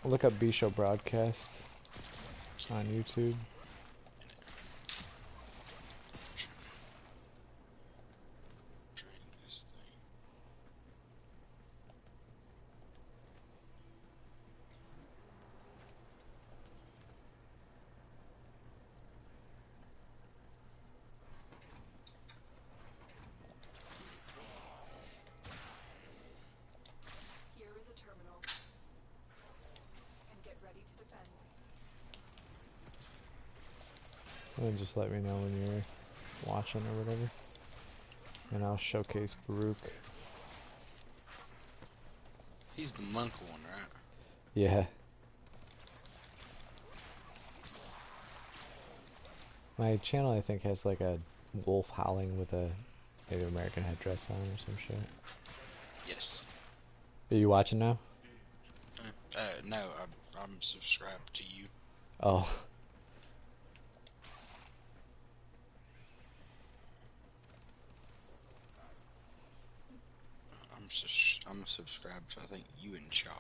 Look up B Show Broadcast on YouTube. And just let me know when you're watching or whatever. And I'll showcase Baruch. He's the monk one, right? Yeah. My channel, I think, has like a wolf howling with a Native American headdress on or some shit. Yes. Are you watching now? No, I'm subscribed to you. Oh. I'm subscribed to, I think, you and Shaw.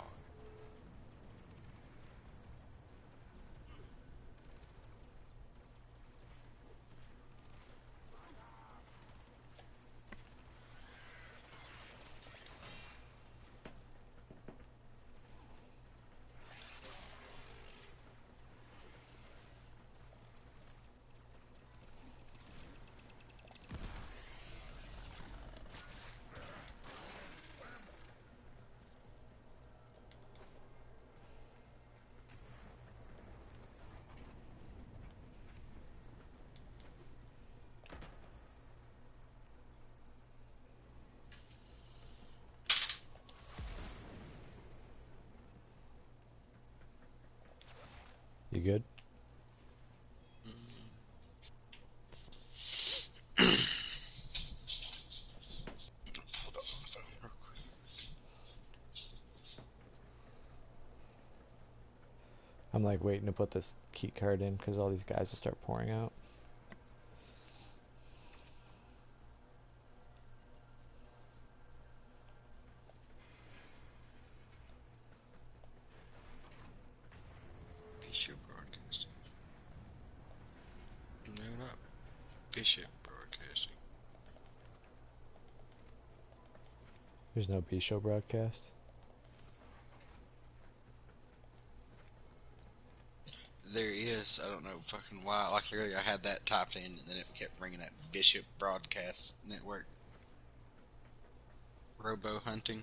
You good? Hold on the phone real quick. I'm like waiting to put this key card in because all these guys will start pouring out. Bishop Broadcasting. No, not Bishop Broadcasting. There's no B Show Broadcast. There is. I don't know fucking why. Like earlier, I had that typed in, and then it kept bringing up Bishop Broadcast Network. Robo hunting.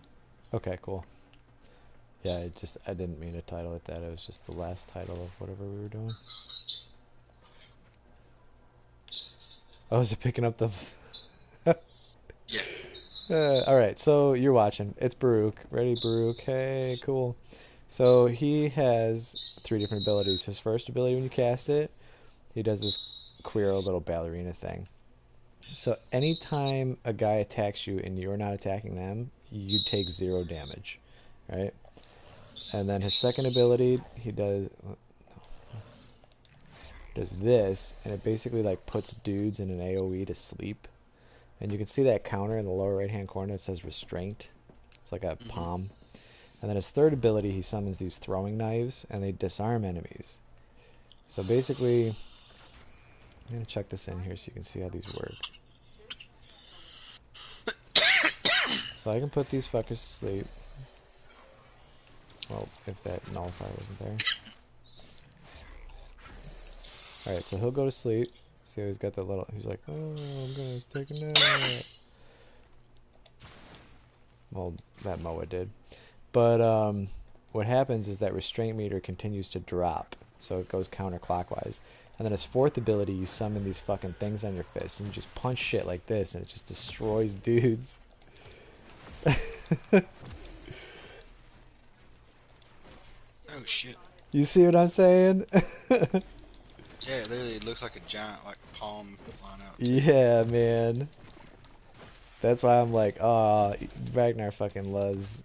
Okay, cool. Yeah, I didn't mean to title it that. It was just the last title of whatever we were doing. Oh, is it picking up the... Yeah. Alright, so you're watching. It's Baruch. Ready, Baruch? Hey, cool. So he has 3 different abilities. His first ability, when you cast it, he does this queer little ballerina thing. So anytime a guy attacks you and you're not attacking them, you take 0 damage, right? And then his second ability, he does this, and it basically like puts dudes in an AoE to sleep. And you can see that counter in the lower right hand corner. It says restraint. It's like a palm. And then his third ability, he summons these throwing knives, and they disarm enemies. So basically, I'm going to check this in here so you can see how these work. So I can put these fuckers to sleep. Well, if that nullifier wasn't there. Alright, so he'll go to sleep. See how he's got that little... He's like, oh, I'm going to take a nap. Well, that Moa did. But what happens is that restraint meter continues to drop. So it goes counterclockwise. And then his fourth ability, you summon these fucking things on your fist. And you just punch shit like this, and it just destroys dudes. Oh shit. You see what I'm saying? Yeah, it literally looks like a giant like palm flying out. Yeah, man. That's why I'm like, oh, Ragnar fucking loves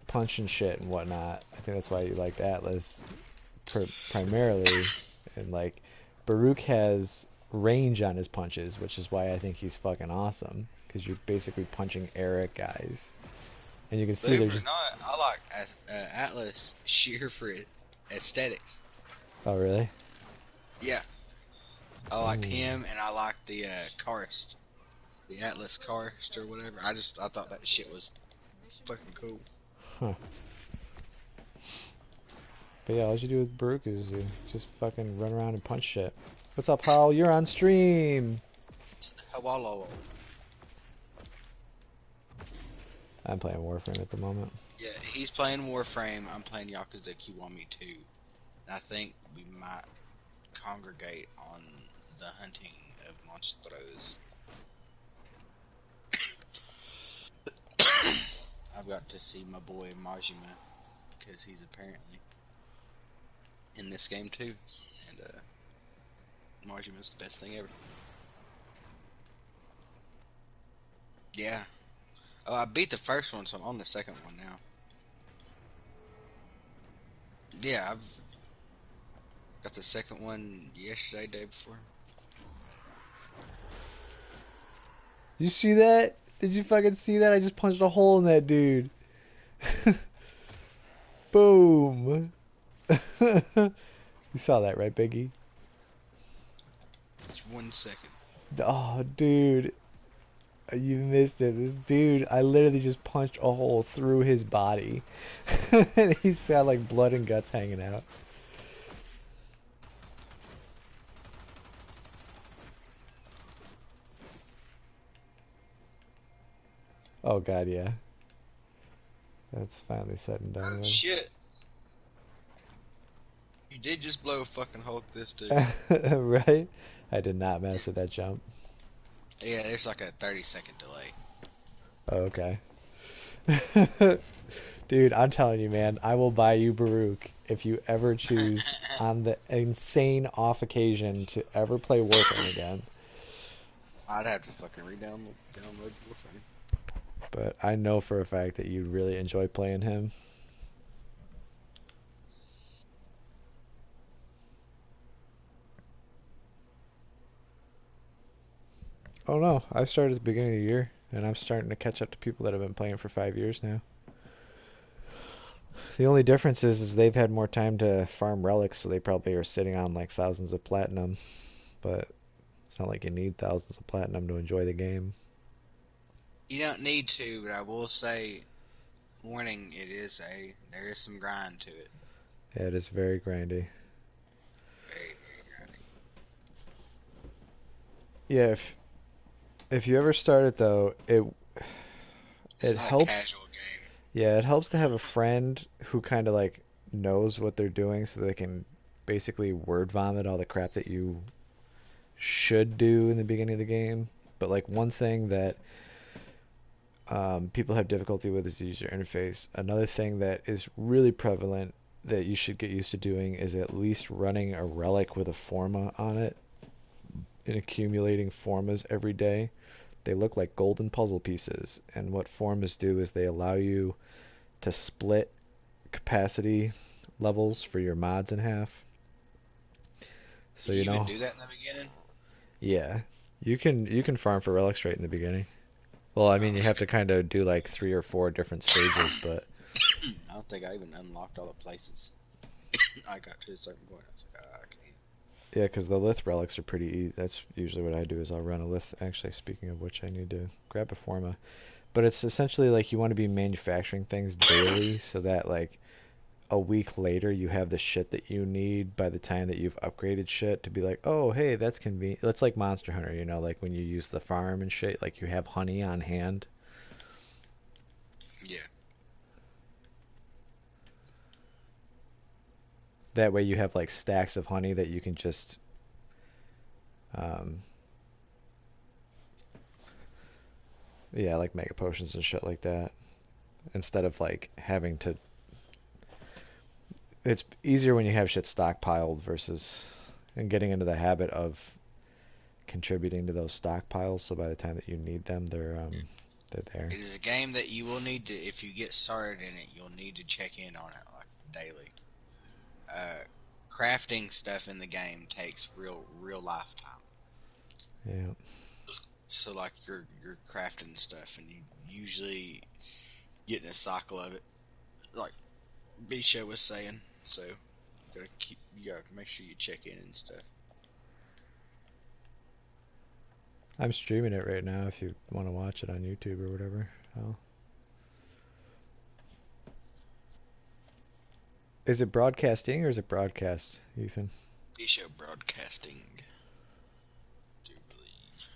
punching shit and whatnot. I think that's why you liked Atlas primarily. And like, Baruch has range on his punches, which is why I think he's fucking awesome. Because you're basically punching Eric guys. and you can see Believe they're it or just. not, I like Atlas sheer for aesthetics. Oh, really? Yeah, I liked Ooh. him, and I liked the Karst, the Atlas Karst or whatever. I thought that shit was fucking cool. Huh. But yeah, all you do with Baruch is you just fucking run around and punch shit. What's up, Hal? You're on stream. Hawalolo. I'm playing Warframe at the moment. Yeah, he's playing Warframe. I'm playing Yakuza Kiwami 2. And I think we might congregate on the hunting of monstros. I've got to see my boy Majima because he's apparently in this game too, and Majima's the best thing ever. Yeah. Oh, I beat the first one, so I'm on the second one now. Yeah, I've got the second one yesterday, day before. You see that? Did you fucking see that? I just punched a hole in that dude. Boom. You saw that, right, Biggie? Just 1 second. Oh, dude. You missed it. This dude, I literally just punched a hole through his body. And he's got like blood and guts hanging out. Oh, God, yeah. That's finally said and Oh done shit! You did just blow a fucking hole through this dude. with. Right? I did not mess with that jump. Yeah, there's like a 30-second delay. Oh, okay. Dude, I'm telling you, man, I will buy you Baruch if you ever choose on the insane off occasion to ever play Warframe again. I'd have to fucking download Warframe. But I know for a fact that you'd really enjoy playing him. Oh no, I started at the beginning of the year, and I'm starting to catch up to people that have been playing for 5 years now. The only difference is they've had more time to farm relics, so they probably are sitting on like thousands of platinum. But it's not like you need thousands of platinum to enjoy the game. You don't need to, but I will say, warning: there is some grind to it. Yeah, it is very grindy. Very, very grindy. Yeah, if you ever start it though, It's it not a helps. casual game. Yeah, it helps to have a friend who kind of like knows what they're doing, so they can basically word vomit all the crap that you should do in the beginning of the game. But like one thing that people have difficulty with is the user interface. Another thing that is really prevalent that you should get used to doing is at least running a relic with a forma on it and accumulating formas every day. They look like golden puzzle pieces, and what formas do is they allow you to split capacity levels for your mods in half. Do So you even do that in the beginning? yeah, you can farm for relics right in the beginning. Well, I Oh, mean, you have to kind of do like 3 or 4 different stages, but I don't think I even unlocked all the places. I got to a certain point. I was like, I can't. yeah, because the lith relics are pretty easy. That's usually what I do is I'll run a lith. Actually, speaking of which, I need to grab a forma. But it's essentially like you want to be manufacturing things daily so that like a week later you have the shit that you need by the time that you've upgraded shit to be like, oh, hey, that's convenient. That's like Monster Hunter, like when you use the farm and shit, like you have honey on hand. Yeah. That way you have like stacks of honey that you can just um yeah, like mega potions and shit like that. Instead of like having to it's easier when you have shit stockpiled versus and getting into the habit of contributing to those stockpiles so by the time that you need them they're there. It is a game that you will need to, if you get started in it, you'll need to check in on it like daily. Uh, Crafting stuff in the game takes real lifetime. Yeah. So like you're crafting stuff, and you usually get in a cycle of it, like Bisha was saying. So you gotta make sure you check in and stuff. I'm streaming it right now if you want to watch it on YouTube or whatever. Oh. Is it broadcasting or is it broadcast, Ethan? Bisha Broadcasting, do believe.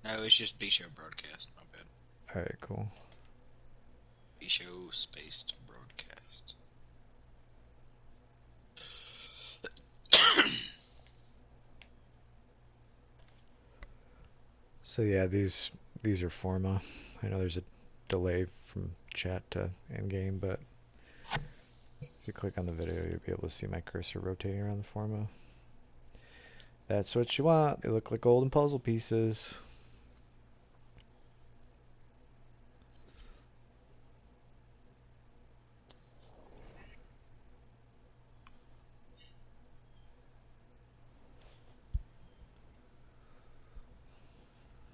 No, it's just Bisha Broadcast. My bad. Alright, cool. Bisha spaced broadcast. So yeah, these are forma. I know there's a delay from chat to end game, but if you click on the video, you'll be able to see my cursor rotating around the forma. That's what you want. They look like golden puzzle pieces.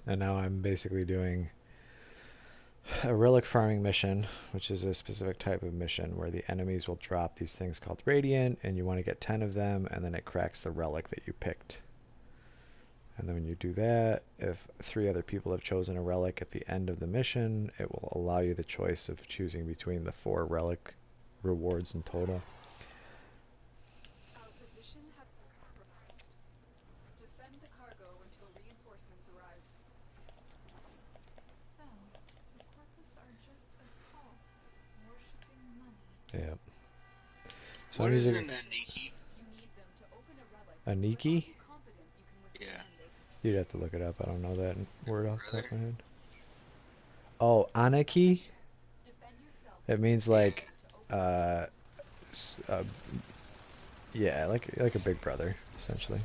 And now I'm basically doing a relic farming mission, which is a specific type of mission where the enemies will drop these things called radiant, and you want to get 10 of them, and then it cracks the relic that you picked. And then when you do that, if 3 other people have chosen a relic at the end of the mission, it will allow you the choice of choosing between the 4 relic rewards in total. Our position has been compromised. Defend the cargo until reinforcements arrive. So, the Corpus are just a cult, worshipping money. Yeah. So What I'm is using an Aniki? You need them to open a relic. a Niki. Confident you can Yeah. withstand it. You'd have to look it up. I don't know that word off the top Brother? of my head. Oh, Anaki? Defend yourself. It means like, uh, uh, yeah, like a big brother, essentially.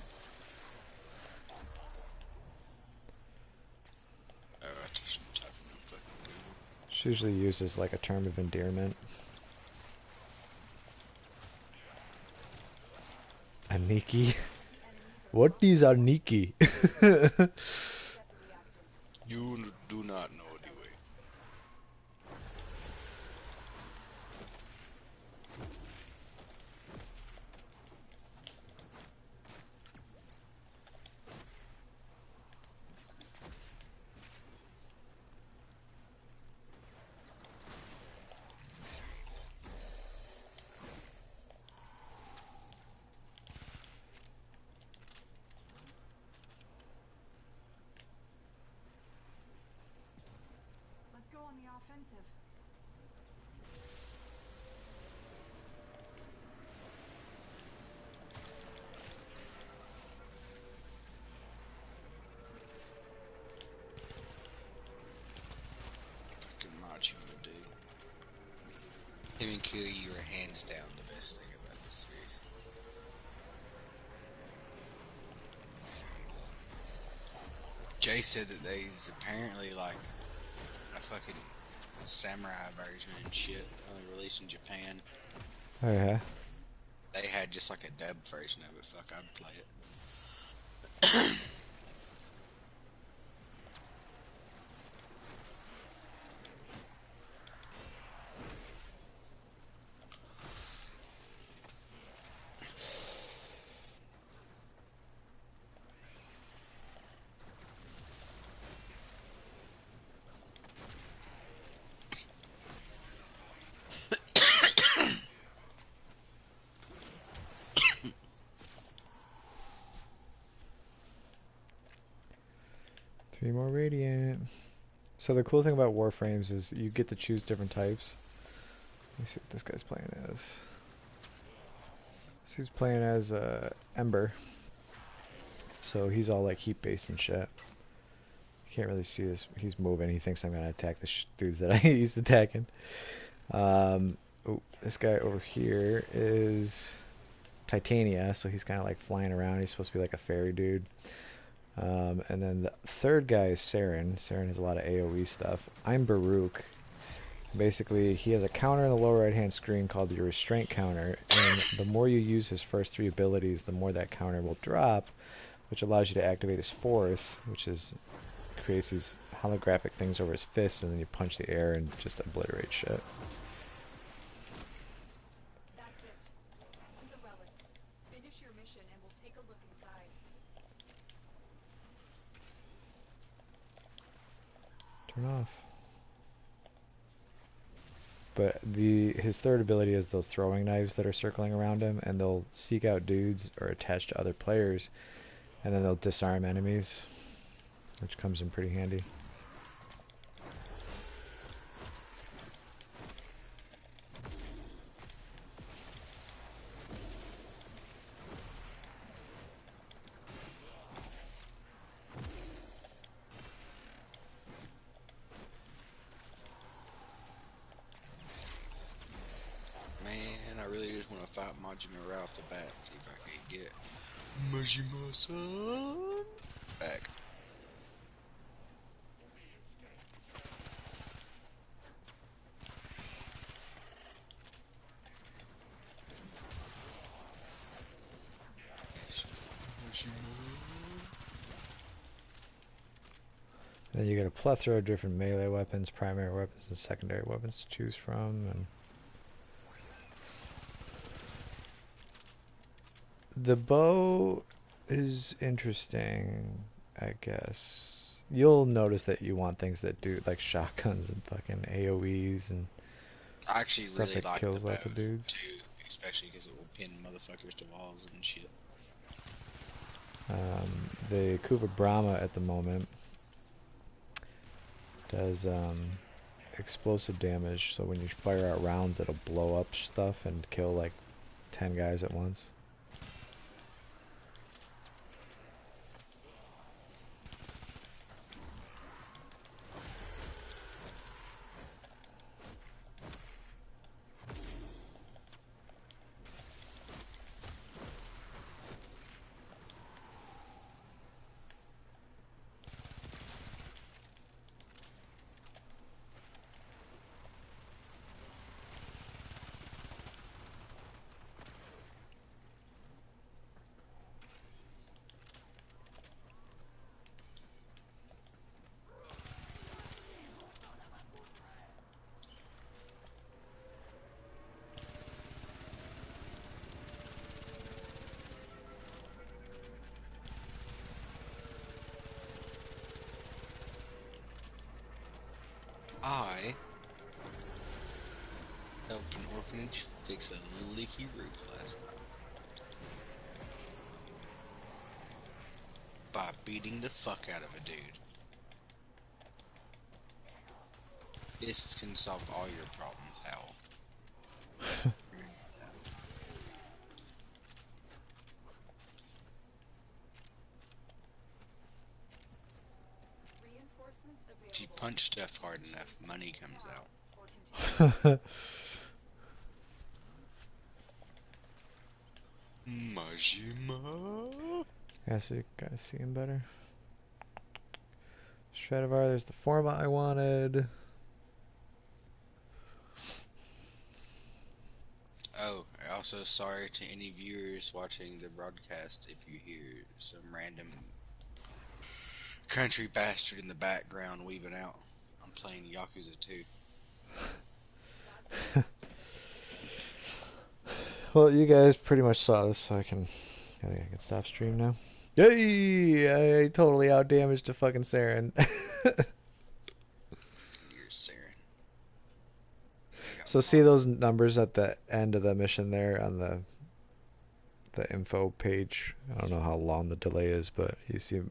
Oh, I just typed in fucking Google. It's usually used as like a term of endearment. Aniki? What is Aniki? You do not know the way. Let's go on the offensive. Fucking Macho, dude. Him and Kiryu are hands down the best thing about this series. Jay said that there's apparently like a fucking samurai version and shit only released in Japan. Oh yeah. They had just like a dub version of it. Fuck, I'd play it. 3 more radiant. So the cool thing about Warframes is you get to choose different types. Let me see what this guy's playing as. So he's playing as Ember. So he's all like heat based and shit. You can't really see this. He's moving. He thinks I'm gonna attack the dudes that he's attacking. Oh, this guy over here is Titania. So he's kind of like flying around. He's supposed to be like a fairy dude. And then the third guy is Saren. Saren has a lot of AoE stuff. I'm Baruch. Basically, he has a counter in the lower right hand screen called your restraint counter, and the more you use his first 3 abilities, the more that counter will drop. which allows you to activate his fourth, which is creates these holographic things over his fists, and then you punch the air and just obliterate shit. That's it. Find the relic. Finish your mission and we'll take a look inside. Turn off. But his third ability is those throwing knives that are circling around him, and they'll seek out dudes or attach to other players, and then they'll disarm enemies, which comes in pretty handy. Man, I really just want to fight Majima right off the bat. See if I can get Majima-san back. Then you get a plethora of different melee weapons, primary weapons, and secondary weapons to choose from. And the bow is interesting, I guess. You'll notice that you want things that do like shotguns and fucking AoEs and I actually stuff really that like kills the lots bow of dudes. too, especially because it will pin motherfuckers to walls and shit. The Kuva Brahma at the moment does explosive damage, so when you fire out rounds, it'll blow up stuff and kill like 10 guys at once. I helped an orphanage fix a leaky roof last night by beating the fuck out of a dude. This can solve all your problems, Hal. Reinforcements If you available. punch stuff hard enough, money comes out. Or continue. Majima. Yeah, so you guys see him better. Stradivar, there's the format I wanted. Oh, also sorry to any viewers watching the broadcast if you hear some random country bastard in the background weaving out. I'm playing Yakuza 2. That's Well, you guys pretty much saw this, so I think I can stop stream now. Yay! I totally outdamaged a fucking Saren. You're Saren. So see those numbers at the end of the mission there on the info page. I don't know how long the delay is, but you see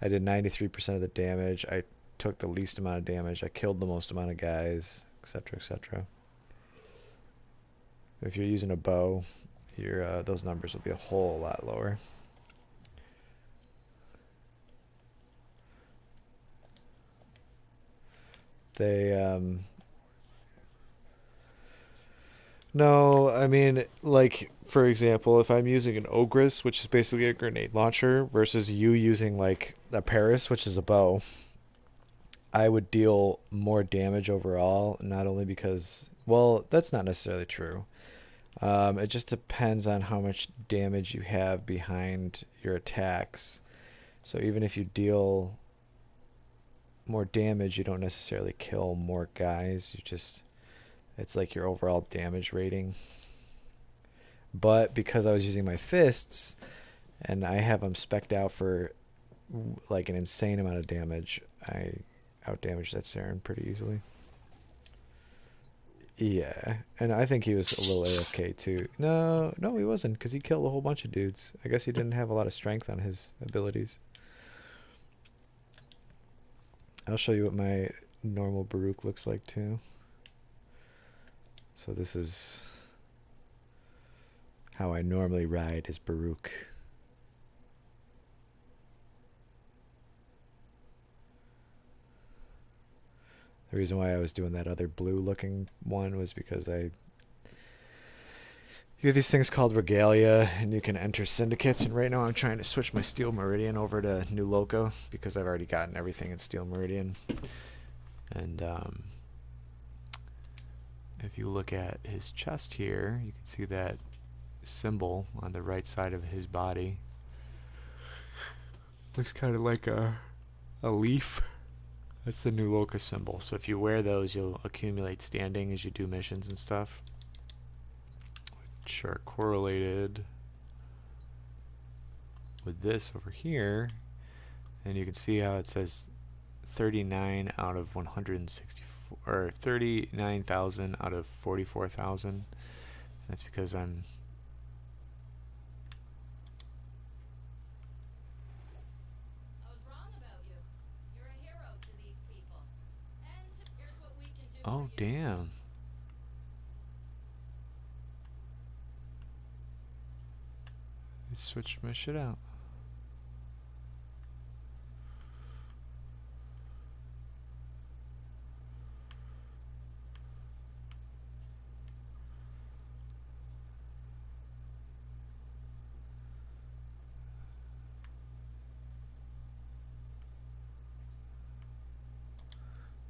I did 93% of the damage. I took the least amount of damage. I killed the most amount of guys, etc., etc. If you're using a bow, your those numbers will be a whole lot lower. They no, I mean, like, for example, if I'm using an Ogress, which is basically a grenade launcher, versus you using, like, a Paris, which is a bow, I would deal more damage overall, not only because, well, that's not necessarily true. It just depends on how much damage you have behind your attacks. So even if you deal more damage, you don't necessarily kill more guys. You just it's like your overall damage rating. But because I was using my fists and I have them spec'd out for like an insane amount of damage, I outdamaged that Saren pretty easily. Yeah, and I think he was a little AFK too. No, no, he wasn't, because he killed a whole bunch of dudes. I guess he didn't have a lot of strength on his abilities. I'll show you what my normal Baruch looks like too. So this is how I normally ride as Baruch. The reason why I was doing that other blue looking one was because you have these things called regalia, and you can enter syndicates. And right now, I'm trying to switch my Steel Meridian over to New Loco because I've already gotten everything in Steel Meridian. And if you look at his chest here, you can see that symbol on the right side of his body. Looks kind of like a leaf. That's the New Loco symbol. So if you wear those, you'll accumulate standing as you do missions and stuff, which are correlated with this over here. And you can see how it says 39 out of 164, or 39,000 out of 44,000. That's because I'm oh damn. I switched my shit out.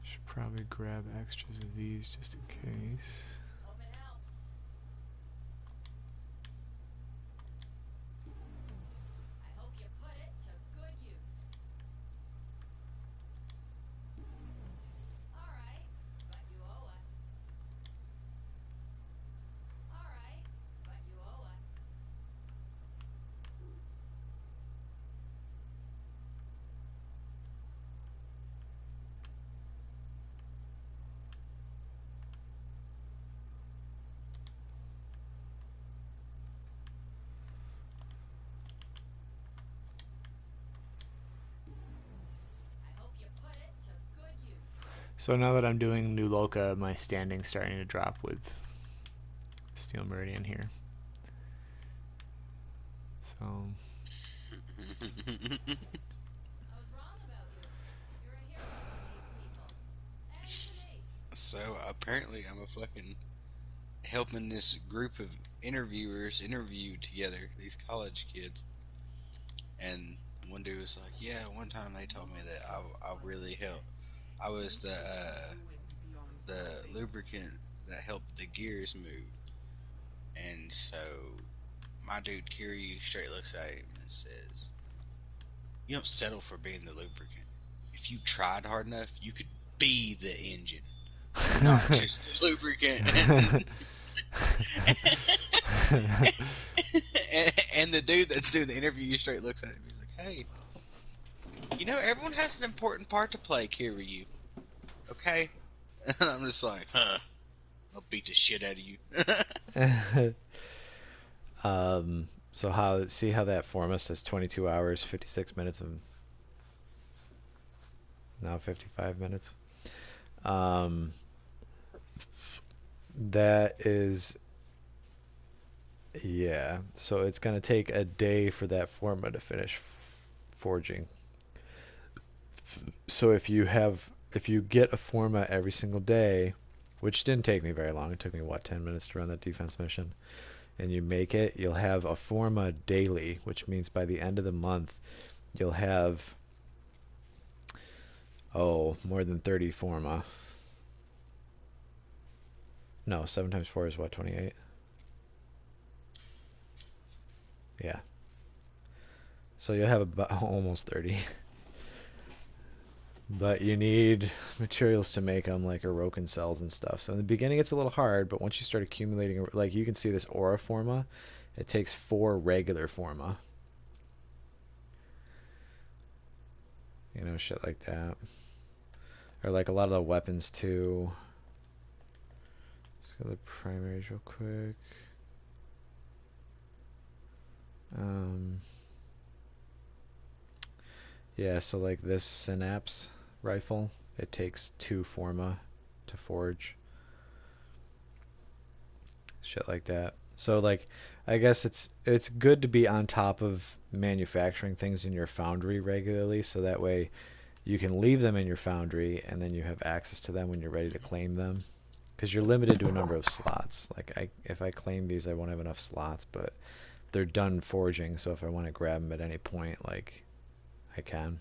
Should probably grab extras of these just in case. So now that I'm doing New Loca, my standing's starting to drop with Steel Meridian here. So So apparently, I'm a fucking helping this group of interviewers interview together, these college kids. And one dude was like, "Yeah, one time they told me that I really helped. I was the lubricant that helped the gears move." And so my dude Kiryu straight looks at him and says, "You don't settle for being the lubricant. If you tried hard enough, you could be the engine, not just the lubricant." And the dude that's doing the interview straight looks at him. He's like, "Hey, everyone has an important part to play, Kiryu. Okay?" And I'm just like, "Huh? I'll beat the shit out of you." So see how that forma says 22 hours, 56 minutes, and now 55 minutes. That is, yeah. So it's gonna take a day for that forma to finish forging. So if you get a forma every single day, which didn't take me very long, it took me 10 minutes to run that defense mission, and you make it, you'll have a forma daily, which means by the end of the month you'll have more than 30 forma. No, 7 times 4 is what, 28? Yeah. So you'll have about almost 30. But you need materials to make them, like Orokin cells and stuff. So in the beginning it's a little hard, but once you start accumulating, like you can see this aura forma, it takes 4 regular forma. You know, shit like that. Or like a lot of the weapons too. Let's go to the primaries real quick. Um, yeah, so like this Synapse rifle, it takes 2 forma to forge. Shit like that. So like I guess it's good to be on top of manufacturing things in your foundry regularly so that way you can leave them in your foundry and then you have access to them when you're ready to claim them. Because you're limited to a number of slots. Like if I claim these, I won't have enough slots, but they're done forging, so if I want to grab them at any point, like I can,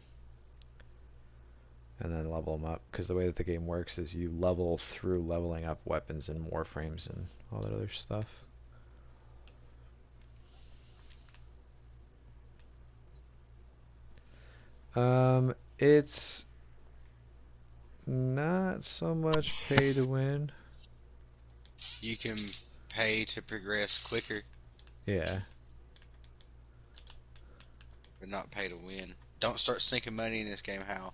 and then level them up. Because the way that the game works is you level through leveling up weapons and warframes and all that other stuff. It's not so much pay to win. You can pay to progress quicker, Yeah. but not pay to win. Don't start sinking money in this game, Hal.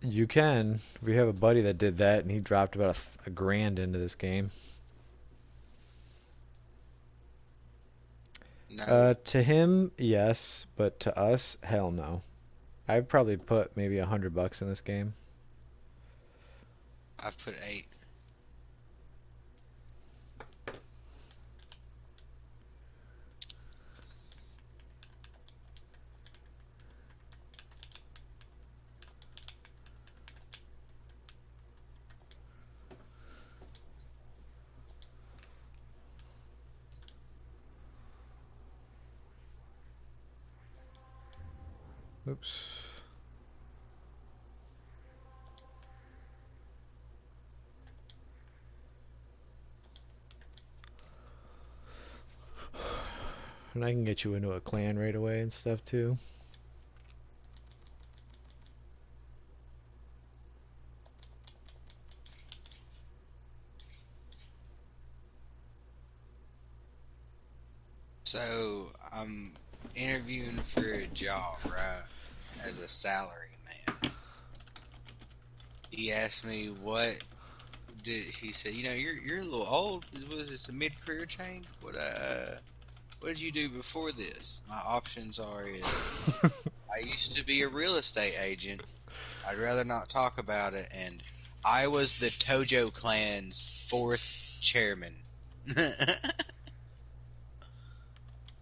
You can. We have a buddy that did that, and he dropped about a grand into this game. No, To him, yes, but to us, hell no. I've probably put maybe $100 in this game. I've put 8. Oops. And I can get you into a clan right away and stuff too. So I'm interviewing for a job, right? As a salary man. He asked me what did he said, you're a little old. Was this a mid career change? What did you do before this? My options is I used to be a real estate agent. I'd rather not talk about it, and I was the Tojo clan's 4th chairman.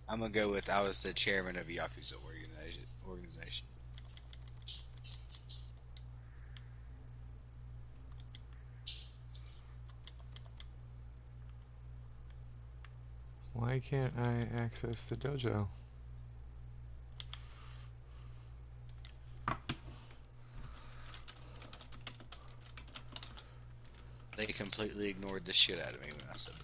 I'm gonna go with I was the chairman of a Yakuza organization. Why can't I access the dojo? They completely ignored the shit out of me when I said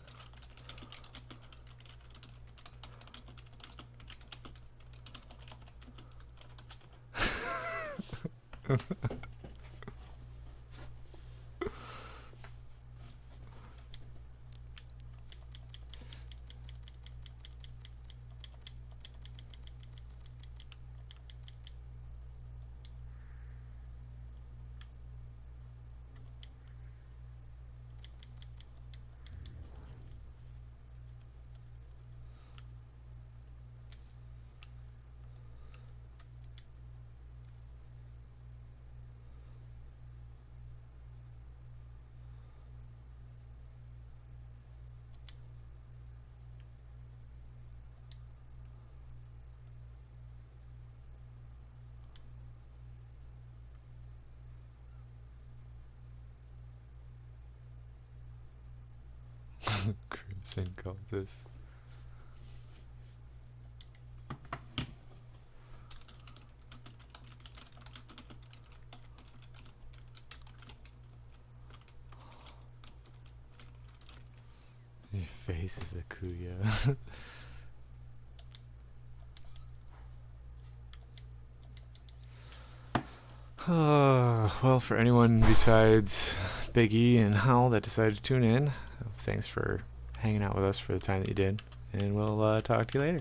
Crimson Cultist. face is the Kuya. Well, for anyone besides Big E and Howell that decided to tune in, thanks for hanging out with us for the time that you did, and we'll talk to you later.